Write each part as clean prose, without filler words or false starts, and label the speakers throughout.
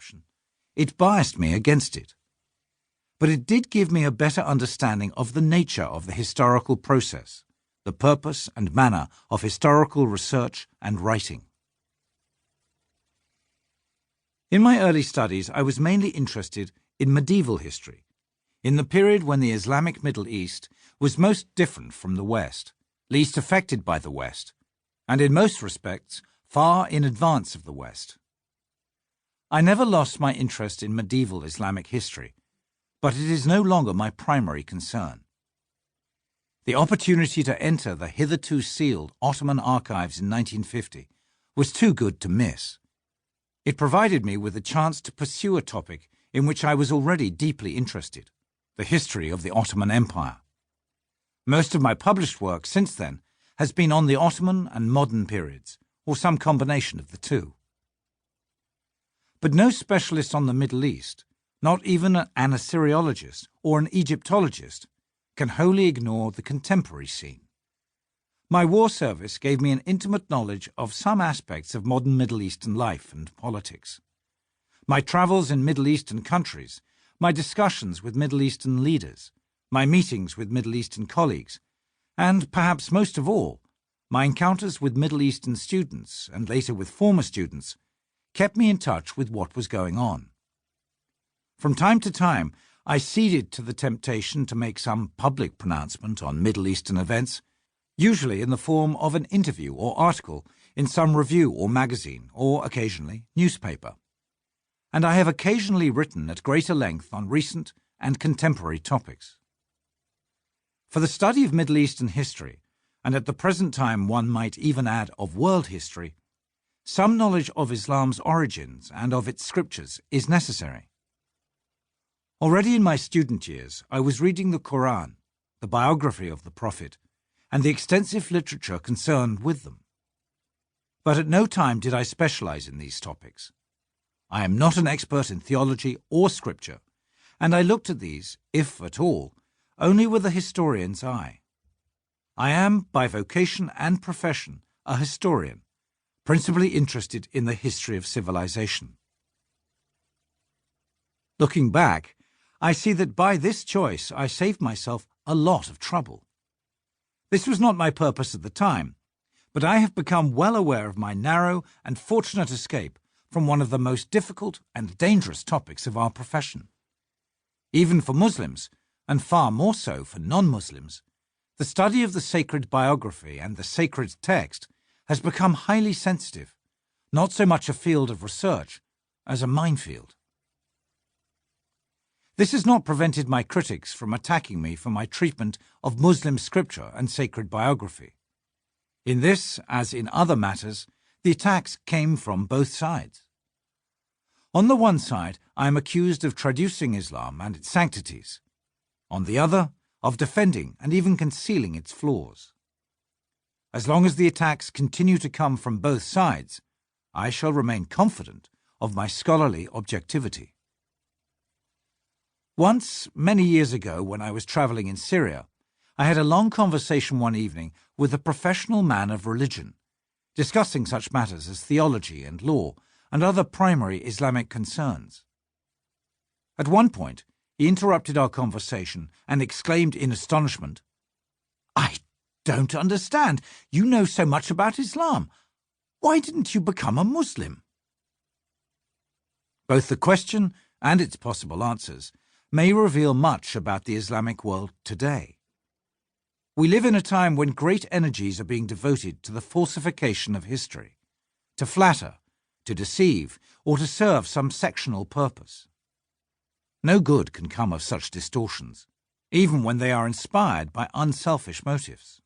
Speaker 1: perception, it biased me against it. But it did give me a better understanding of the nature of the historical process, the purpose and manner of historical research and writing. In my early studies, I was mainly interested in medieval history, in the period when the Islamic Middle East was most different from the West, least affected by the West, and in most respects far in advance of the West. I never lost my interest in medieval Islamic history, but it is no longer my primary concern. The opportunity to enter the hitherto sealed Ottoman archives in 1950 was too good to miss. It provided me with a chance to pursue a topic in which I was already deeply interested, the history of the Ottoman Empire. Most of my published work since then has been on the Ottoman and modern periods, or some combination of the two. But no specialist on the Middle East, not even an Assyriologist or an Egyptologist, can wholly ignore the contemporary scene. My war service gave me an intimate knowledge of some aspects of modern Middle Eastern life and politics. My travels in Middle Eastern countries, my discussions with Middle Eastern leaders, my meetings with Middle Eastern colleagues, and, perhaps most of all, my encounters with Middle Eastern students and later with former students kept me in touch with what was going on. From time to time, I ceded to the temptation to make some public pronouncement on Middle Eastern events, usually in the form of an interview or article in some review or magazine, or occasionally newspaper. And I have occasionally written at greater length on recent and contemporary topics. For the study of Middle Eastern history, and at the present time one might even add of world history, some knowledge of Islam's origins and of its scriptures is necessary. Already in my student years, I was reading the Quran, the biography of the Prophet, and the extensive literature concerned with them. But at no time did I specialize in these topics. I am not an expert in theology or scripture, and I looked at these, if at all, only with a historian's eye. I am, by vocation and profession, a historian, principally interested in the history of civilization. Looking back, I see that by this choice I saved myself a lot of trouble. This was not my purpose at the time, but I have become well aware of my narrow and fortunate escape from one of the most difficult and dangerous topics of our profession. Even for Muslims, and far more so for non-Muslims, the study of the sacred biography and the sacred text has become highly sensitive, not so much a field of research as a minefield. This has not prevented my critics from attacking me for my treatment of Muslim scripture and sacred biography. In this, as in other matters, the attacks came from both sides. On the one side, I am accused of traducing Islam and its sanctities. On the other, of defending and even concealing its flaws. As long as the attacks continue to come from both sides, I shall remain confident of my scholarly objectivity. Once, many years ago, when I was travelling in Syria, I had a long conversation one evening with a professional man of religion, discussing such matters as theology and law and other primary Islamic concerns. At one point, he interrupted our conversation and exclaimed in astonishment, "I don't understand. You know so much about Islam. Why didn't you become a Muslim?" Both the question and its possible answers may reveal much about the Islamic world today. We live in a time when great energies are being devoted to the falsification of history, to flatter, to deceive, or to serve some sectional purpose. No good can come of such distortions, even when they are inspired by unselfish motives.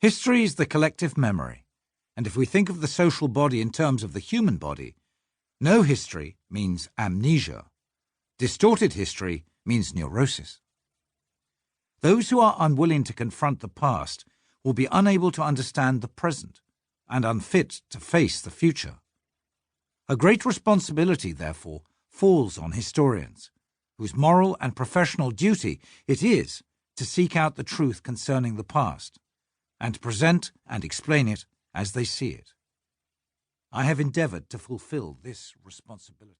Speaker 1: History is the collective memory, and if we think of the social body in terms of the human body, no history means amnesia. Distorted history means neurosis. Those who are unwilling to confront the past will be unable to understand the present and unfit to face the future. A great responsibility, therefore, falls on historians, whose moral and professional duty it is to seek out the truth concerning the past, and present and explain it as they see it. I have endeavoured to fulfil this responsibility.